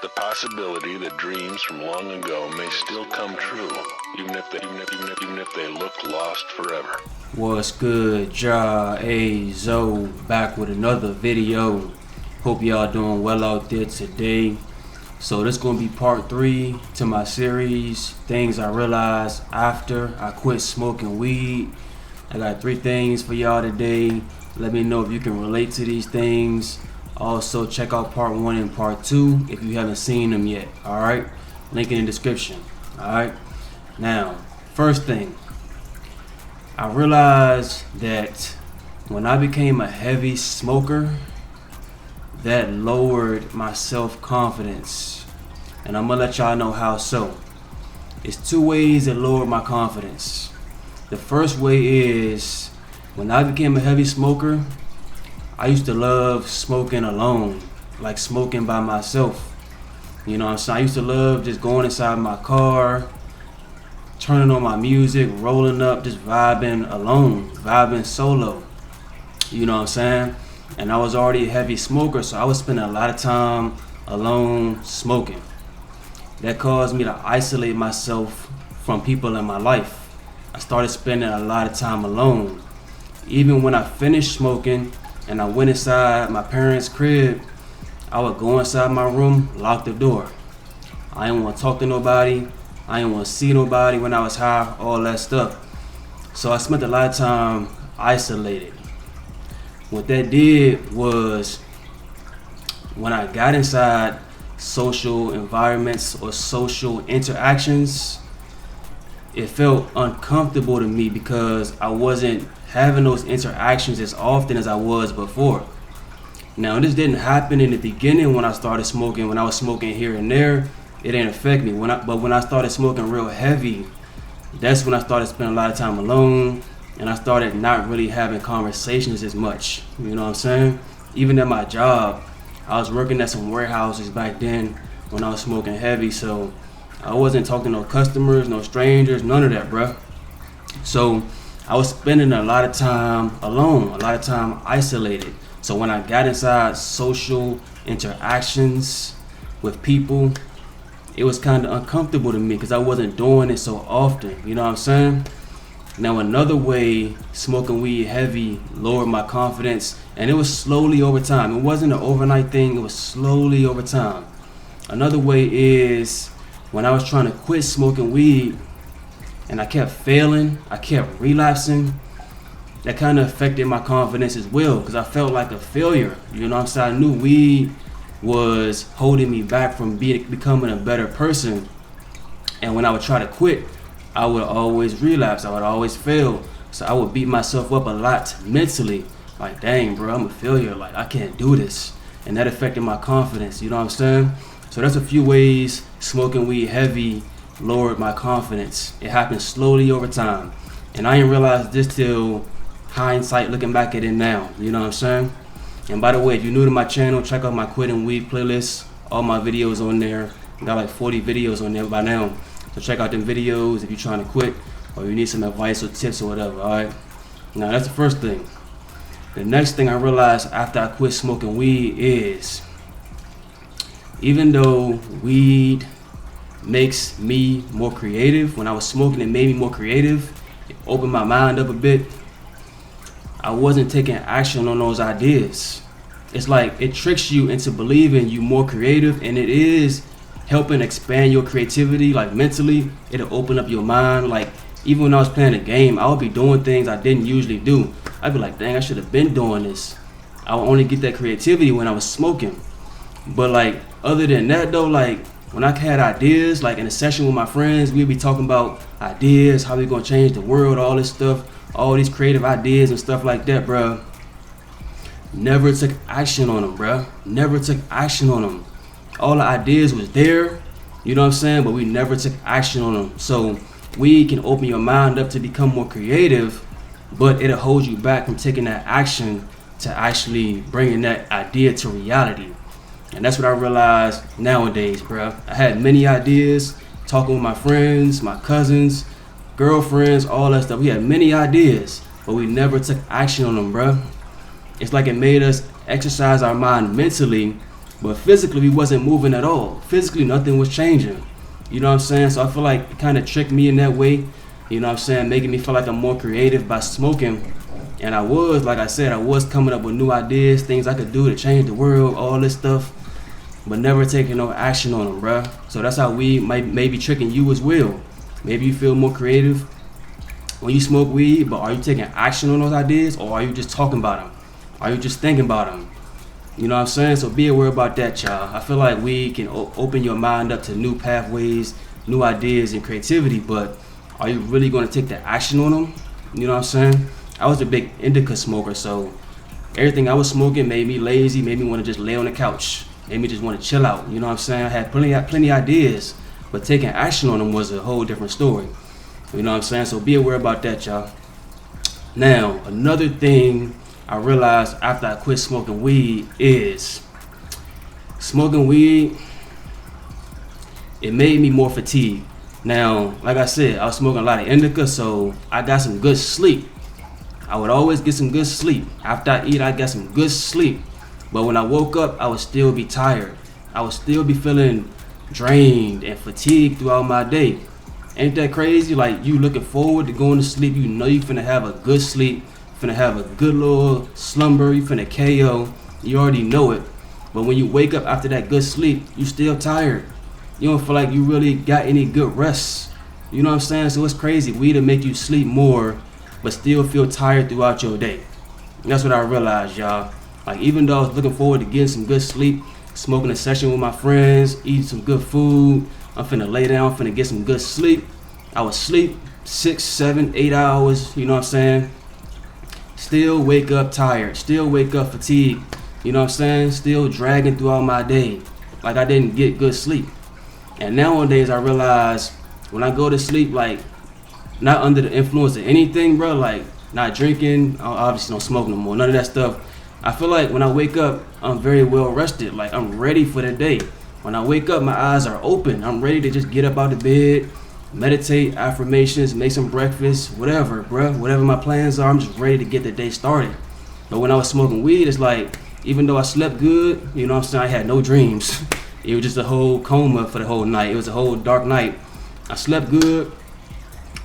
the possibility that dreams from long ago may still come true, even if they look lost forever. What's good, Ayezo, back with another video. Hope y'all doing well out there today. So this gonna be part 3 to my series, things I realized after I quit smoking weed. I got 3 things for y'all today. Let me know if you can relate to these things. Also check out part 1 and part 2 if you haven't seen them yet. Alright, link in the description. Alright, now first thing, I realized that when I became a heavy smoker, that lowered my self-confidence. And I'm gonna let y'all know how so. It's 2 ways that lowered my confidence. The first way is, when I became a heavy smoker, I used to love smoking alone, like smoking by myself. You know what I'm saying? I used to love just going inside my car, turning on my music, rolling up, just vibing alone, vibing solo. You know what I'm saying? And I was already a heavy smoker, so I was spending a lot of time alone smoking. That caused me to isolate myself from people in my life. I started spending a lot of time alone. Even when I finished smoking and I went inside my parents' crib, I would go inside my room, lock the door. I didn't want to talk to nobody. I didn't want to see nobody when I was high, all that stuff. So I spent a lot of time isolated. What that did was, when I got inside social environments or social interactions, it felt uncomfortable to me because I wasn't having those interactions as often as I was before. Now, this didn't happen in the beginning when I started smoking. When I was smoking here and there, it didn't affect me. But when I started smoking real heavy, that's when I started spending a lot of time alone, and I started not really having conversations as much. You know what I'm saying? Even at my job, I was working at some warehouses back then when I was smoking heavy, so I wasn't talking to no customers, no strangers, none of that, bruh. So I was spending a lot of time alone, a lot of time isolated. So when I got inside social interactions with people, it was kind of uncomfortable to me because I wasn't doing it so often. You know what I'm saying? Now, another way smoking weed heavy lowered my confidence, and it was slowly over time. It wasn't an overnight thing, it was slowly over time. Another way is, when I was trying to quit smoking weed and I kept failing, I kept relapsing, that kind of affected my confidence as well, because I felt like a failure. You know what I'm saying? I knew weed was holding me back from becoming a better person. And when I would try to quit, I would always relapse, I would always fail. So I would beat myself up a lot mentally. Like, dang, bro, I'm a failure. Like, I can't do this. And that affected my confidence. You know what I'm saying? So that's a few ways smoking weed heavy lowered my confidence. It happened slowly over time. And I didn't realize this till hindsight, looking back at it now. You know what I'm saying? And by the way, if you're new to my channel, check out my quitting weed playlist. All my videos on there. I got like 40 videos on there by now. So check out them videos if you're trying to quit or you need some advice or tips or whatever. Alright? Now that's the first thing. The next thing I realized after I quit smoking weed is, even though weed makes me more creative, when I was smoking it made me more creative, it opened my mind up a bit, I wasn't taking action on those ideas. It's like it tricks you into believing you're more creative, and it is helping expand your creativity, like mentally. It'll open up your mind. Like, even when I was playing a game, I would be doing things I didn't usually do. I'd be like, dang, I should have been doing this. I would only get that creativity when I was smoking. But like, other than that though, like when I had ideas, like in a session with my friends, we'd be talking about ideas, how we gonna change the world, all this stuff, all these creative ideas and stuff like that, bro. Never took action on them, bro. Never took action on them. All the ideas was there, you know what I'm saying, but we never took action on them. So weed can open your mind up to become more creative, but it'll hold you back from taking that action to actually bringing that idea to reality. And that's what I realized nowadays, bro. I had many ideas, talking with my friends, my cousins, girlfriends, all that stuff. We had many ideas, but we never took action on them, bro. It's like it made us exercise our mind mentally but physically we wasn't moving at all. Physically nothing was changing. You know what I'm saying? So I feel like it kind of tricked me in that way. You know what I'm saying? Making me feel like I'm more creative by smoking. And I was, like I said, I was coming up with new ideas, things I could do to change the world, all this stuff, but never taking no action on them, bruh. So that's how we might maybe tricking you as well. Maybe you feel more creative when you smoke weed, but are you taking action on those ideas, or are you just talking about them? Are you just thinking about them? You know what I'm saying? So be aware about that, y'all. I feel like weed can open your mind up to new pathways, new ideas, and creativity, but are you really going to take the action on them? You know what I'm saying? I was a big indica smoker, so everything I was smoking made me lazy, made me want to just lay on the couch, made me just want to chill out. You know what I'm saying? I had plenty ideas, but taking action on them was a whole different story. You know what I'm saying? So be aware about that, y'all. Now, another thing I realized after I quit smoking weed is smoking weed, it made me more fatigued. Now, like I said, I was smoking a lot of indica, so I got some good sleep. I would always get some good sleep. After I eat, I got some good sleep. But when I woke up, I would still be tired. I would still be feeling drained and fatigued throughout my day. Ain't that crazy? Like, you looking forward to going to sleep, you know you finna have a good sleep, finna have a good little slumber, you finna KO, you already know it. But when you wake up after that good sleep, you still tired. You don't feel like you really got any good rest. You know what I'm saying? So it's crazy. Weed'll make you sleep more, but still feel tired throughout your day. And that's what I realized, y'all. Like, even though I was looking forward to getting some good sleep, smoking a session with my friends, eating some good food, I'm finna lay down, finna get some good sleep, I would sleep 6, 7, 8 hours, you know what I'm saying? Still wake up tired, still wake up fatigued, you know what I'm saying? Still dragging throughout my day, like I didn't get good sleep. And nowadays I realize when I go to sleep, like, not under the influence of anything, bro, like not drinking, I obviously don't smoke no more, none of that stuff. I feel like when I wake up, I'm very well rested, like I'm ready for the day. When I wake up, my eyes are open. I'm ready to just get up out of bed, meditate, affirmations, make some breakfast, whatever, bro. Whatever my plans are, I'm just ready to get the day started. But when I was smoking weed, it's like, even though I slept good, you know what I'm saying, I had no dreams. It was just a whole coma for the whole night. It was a whole dark night. I slept good.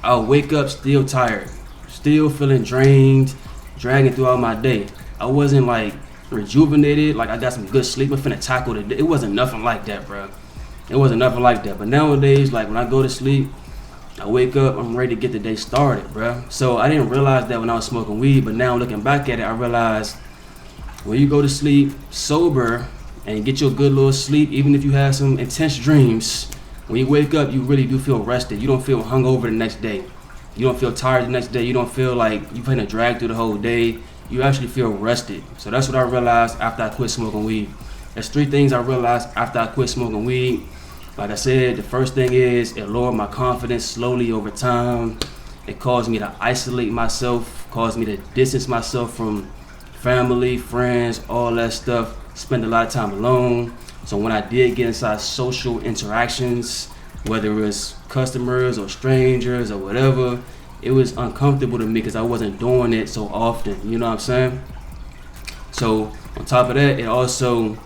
I'll wake up still tired, still feeling drained, dragging throughout my day. I wasn't like rejuvenated, like I got some good sleep, I'm finna tackle the day. It wasn't nothing like that, bro. It wasn't nothing like that. But nowadays, like when I go to sleep, I wake up, I'm ready to get the day started, bro. So I didn't realize that when I was smoking weed, but now looking back at it, I realized when you go to sleep sober and get your good little sleep, even if you have some intense dreams, when you wake up, you really do feel rested. You don't feel hungover the next day. You don't feel tired the next day. You don't feel like you're gonna drag through the whole day. You actually feel rested. So that's what I realized after I quit smoking weed. There's 3 things I realized after I quit smoking weed. Like I said, the first thing is it lowered my confidence slowly over time. It caused me to isolate myself, caused me to distance myself from family, friends, all that stuff. Spend a lot of time alone. So when I did get inside social interactions, whether it was customers or strangers or whatever, it was uncomfortable to me because I wasn't doing it so often, you know what I'm saying? So on top of that, it also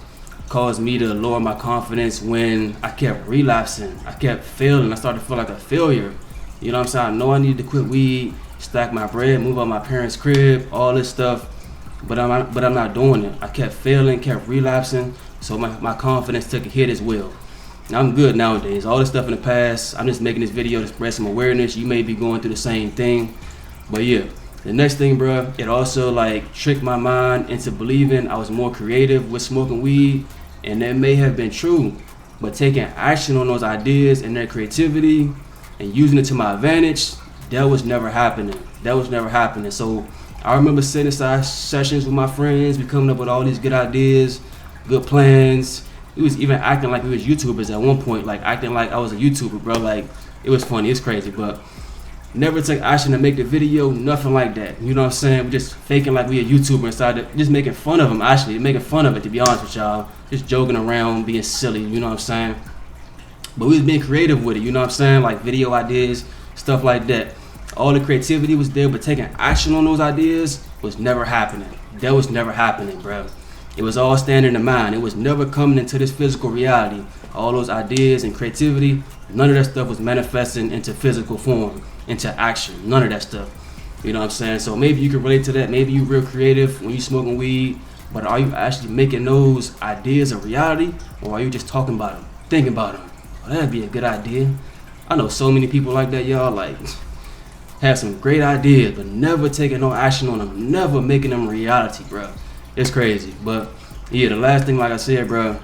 caused me to lower my confidence when I kept relapsing. I kept failing. I started to feel like a failure. You know what I'm saying? I know I needed to quit weed, stack my bread, move out my parents' crib, all this stuff, but I'm not doing it. I kept failing, kept relapsing, so my confidence took a hit as well. I'm good nowadays. All this stuff in the past, I'm just making this video to spread some awareness. You may be going through the same thing. But yeah, the next thing, bro, it also like tricked my mind into believing I was more creative with smoking weed. And that may have been true. But taking action on those ideas and their creativity and using it to my advantage, that was never happening. That was never happening. So I remember sitting inside sessions with my friends, we coming up with all these good ideas, good plans. We was even acting like we was YouTubers at one point, like acting like I was a YouTuber, bro. Like, it was funny, it's crazy, but never took action to make the video, nothing like that. You know what I'm saying? We just faking like we a YouTuber inside it, just making fun of them, actually, making fun of it, to be honest with y'all. Just joking around, being silly, you know what I'm saying? But we was being creative with it, you know what I'm saying? Like video ideas, stuff like that. All the creativity was there, but taking action on those ideas was never happening. That was never happening, bro. It was all standing in the mind. It was never coming into this physical reality. All those ideas and creativity, none of that stuff was manifesting into physical form, into action. None of that stuff. You know what I'm saying? So maybe you can relate to that. Maybe you're real creative when you smoking weed, but are you actually making those ideas a reality, or are you just talking about them, thinking about them? Well, that'd be a good idea. I know so many people like that, y'all. Like, have some great ideas, but never taking no action on them, never making them reality, bro. It's crazy. But yeah, the last thing, like I said, bro,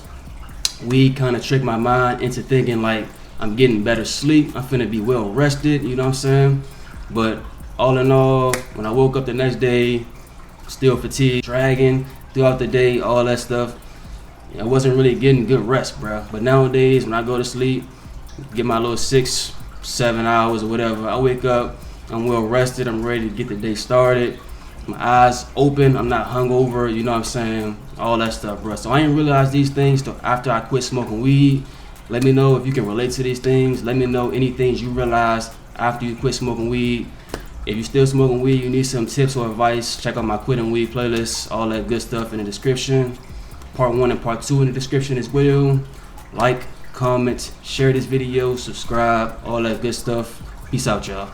weed kind of tricked my mind into thinking like I'm getting better sleep. I'm finna be well rested, you know what I'm saying? But all in all, when I woke up the next day, still fatigued, dragging throughout the day, all that stuff, I wasn't really getting good rest, bro. But nowadays, when I go to sleep, get my little 6-7 hours or whatever, I wake up, I'm well rested, I'm ready to get the day started. My eyes open, I'm not hungover, you know what I'm saying? All that stuff, bro. So I didn't realize these things till after I quit smoking weed. Let me know if you can relate to these things. Let me know any things you realized after you quit smoking weed. If you're still smoking weed, you need some tips or advice, check out my quitting weed playlist, all that good stuff in the description. Part 1 and part 2 in the description as well. Like, comment, share this video, subscribe, all that good stuff. Peace out, y'all.